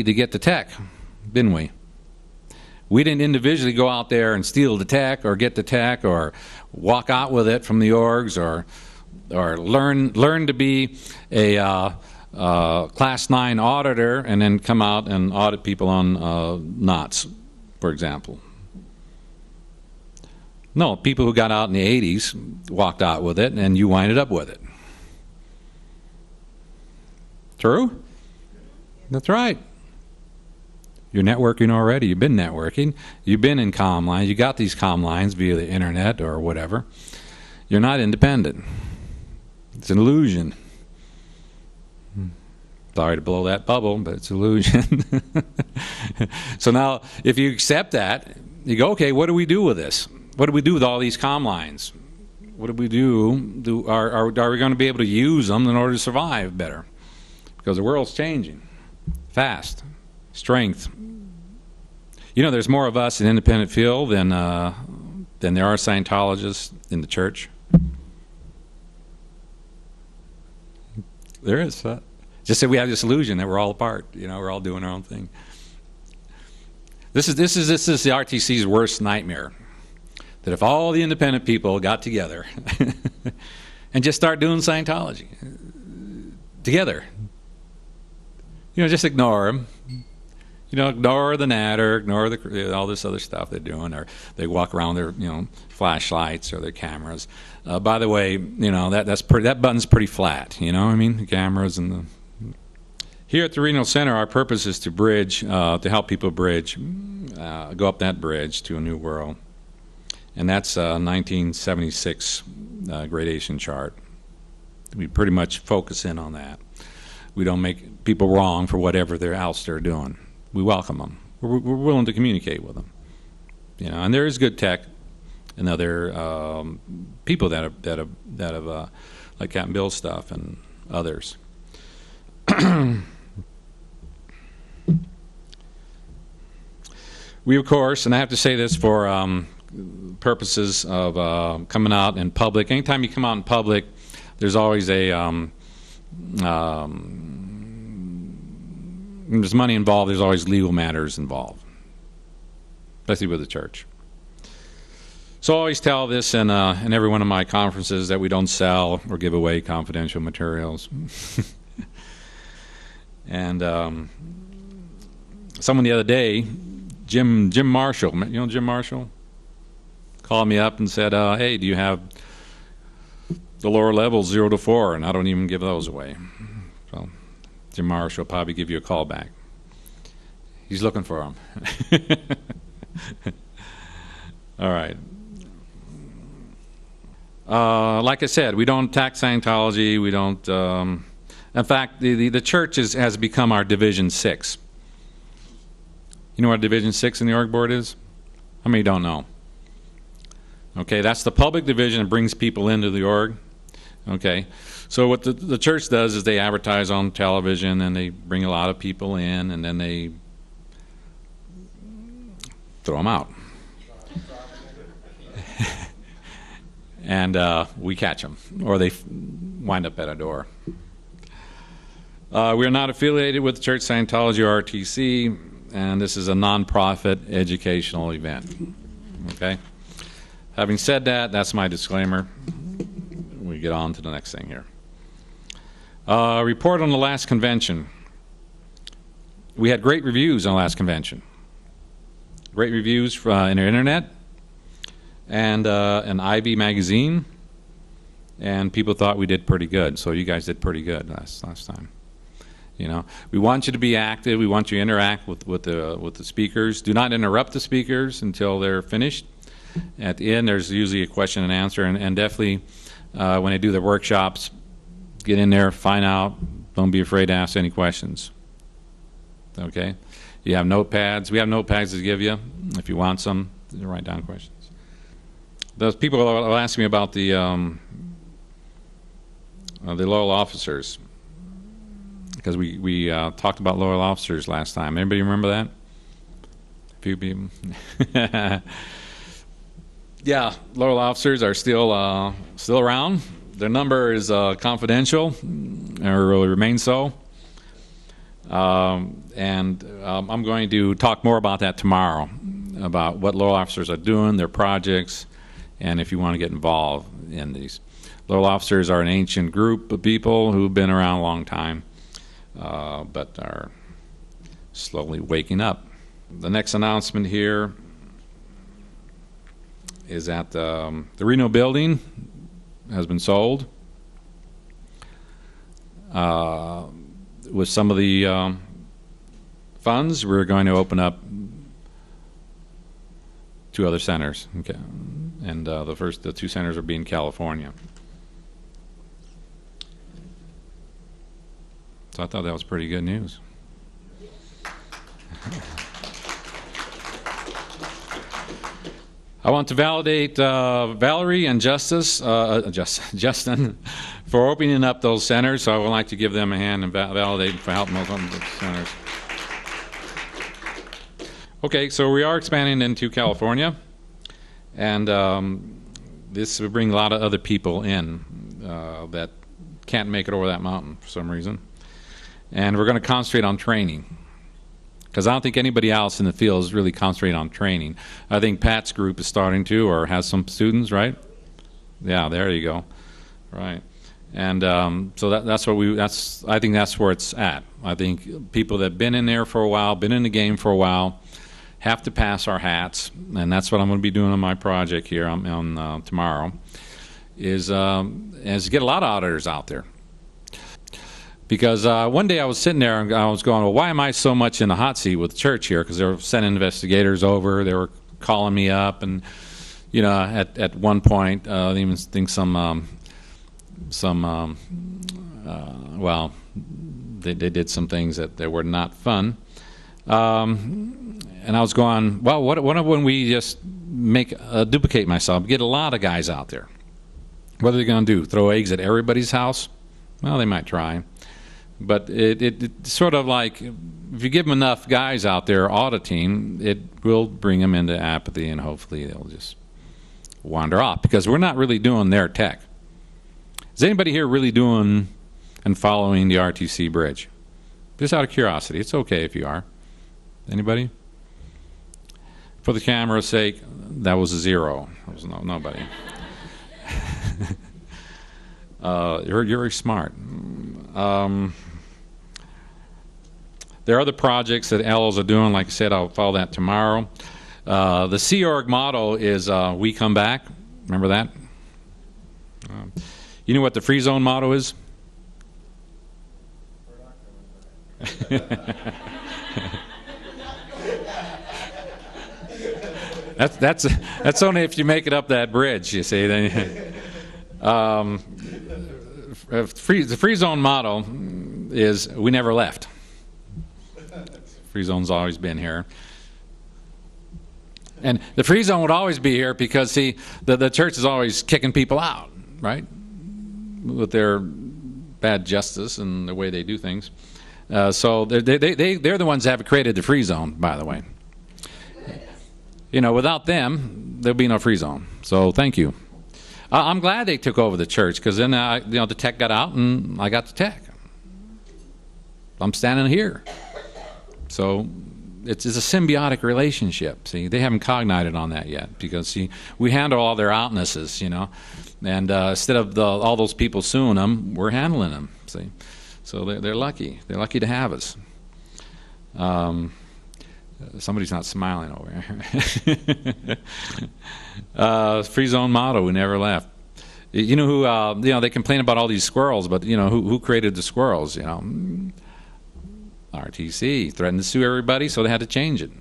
to get the tech, didn't we? We didn't individually go out there and steal the tech or get the tech or walk out with it from the orgs or learn to be a Class 9 auditor and then come out and audit people on knots, for example. No, people who got out in the 80s walked out with it and you winded up with it. True? That's right. You're networking already. You've been networking. You've been in comm lines. You got these comm lines via the internet or whatever. You're not independent. It's an illusion. Sorry to blow that bubble, but it's an illusion. So now, if you accept that, you go, okay, what do we do with this? What do we do with all these comm lines? What do we do? Are we going to be able to use them in order to survive better? Because the world's changing fast. Strength. You know, there's more of us in independent field than there are Scientologists in the church. There is. Just that we have this illusion that we're all apart. You know, we're all doing our own thing. This is the RTC's worst nightmare. That if all the independent people got together and just start doing Scientology together, you know, just ignore them. You know, ignore the natter, ignore all this other stuff they're doing, or they walk around with their, flashlights or their cameras. By the way, that button's pretty flat. You know what I mean? The cameras and the. Here at the Reno Center, our purpose is to bridge, to help people bridge, go up that bridge to a new world, and that's 1976 gradation chart. We pretty much focus in on that. We don't make people wrong for whatever they're doing. We welcome them. We're willing to communicate with them, And there is good tech, and other people that have like Captain Bill's stuff and others. We, of course, and I have to say this for purposes of coming out in public. Anytime you come out in public, there's always there's money involved, there's always legal matters involved, especially with the church. So I always tell this in every one of my conferences that we don't sell or give away confidential materials. And someone the other day, Jim Marshall, you know Jim Marshall? Called me up and said, hey, do you have the lower levels 0 to 4? And I don't even give those away. So Jim Marshall will probably give you a call back. He's looking for them. All right. Like I said, we don't attack Scientology. We don't. In fact, the church has become our Division 6. You know what Division 6 in the org board is? How many don't know? Okay, that's the public division that brings people into the org. Okay, so what the church does is they advertise on television and they bring a lot of people in and then they throw them out. And we catch them, or they wind up at a door. We are not affiliated with Church Scientology or RTC, and this is a nonprofit educational event. Okay? Having said that, that's my disclaimer. We get on to the next thing here. Report on the last convention. We had great reviews on the last convention. Great reviews in the internet and an Ivy magazine, and people thought we did pretty good. So you guys did pretty good last time. We want you to be active. We want you to interact with the speakers. Do not interrupt the speakers until they're finished. At the end, there's usually a question and answer, and definitely when they do their workshops, get in there, find out. Don't be afraid to ask any questions. Okay? You have notepads. We have notepads to give you if you want some. Write down questions. Those people will ask me about the loyal officers, because we talked about loyal officers last time. Anybody remember that? A few people. Yeah, loyal officers are still around. Their number is confidential, or will remain so. I'm going to talk more about that tomorrow, about what local officers are doing, their projects, and if you want to get involved in these. Local officers are an ancient group of people who've been around a long time, but are slowly waking up. The next announcement here is that the Reno building has been sold. With some of the funds, we're going to open up 2 other centers. Okay. And the 2 centers will be in California. So I thought that was pretty good news. I want to validate Valerie and Justin for opening up those centers. So I would like to give them a hand and validate for helping open those centers. Okay, so we are expanding into California, and this will bring a lot of other people in that can't make it over that mountain for some reason. And we're going to concentrate on training, because I don't think anybody else in the field is really concentrating on training. I think Pat's group is starting to, or has some students, right? Yeah, there you go. Right. And so I think that's where it's at. I think people that have been in there for a while, been in the game for a while, have to pass our hats, and that's what I'm going to be doing on my project here on tomorrow, is get a lot of auditors out there. Because one day I was sitting there and I was going, well, why am I so much in the hot seat with the church here? Because they were sending investigators over, they were calling me up, and at one point, I even think they did some things that were not fun. And I was going, well, what when we just duplicate myself, get a lot of guys out there? What are they going to do? Throw eggs at everybody's house? Well, they might try. But it's sort of like, if you give them enough guys out there auditing, it will bring them into apathy, and hopefully they'll just wander off, because we're not really doing their tech. Is anybody here really doing and following the RTC bridge? Just out of curiosity. It's okay if you are. Anybody? For the camera's sake, that was a 0. There was nobody. You're very smart. There are other projects that LOs are doing. Like I said, I'll follow that tomorrow. The Sea Org motto is we come back. Remember that? You know what the FreeZone motto is? That's only if you make it up that bridge, you see. The FreeZone motto is we never left. FreeZone's always been here. And the FreeZone would always be here because, see, the church is always kicking people out, right? With their bad justice and the way they do things. So they're the ones that have created the FreeZone, by the way. Without them, there'll be no FreeZone. So thank you. I'm glad they took over the church, because then the tech got out and I got the tech. I'm standing here. So it's a symbiotic relationship. See, they haven't cognited on that yet, because see, we handle all their outnesses, and instead of all those people suing them, we're handling them. See, so they're lucky. They're lucky to have us. Somebody's not smiling over here. FreeZone motto: we never left. You know who? They complain about all these squirrels, but who created the squirrels? RTC threatened to sue everybody, so they had to change it.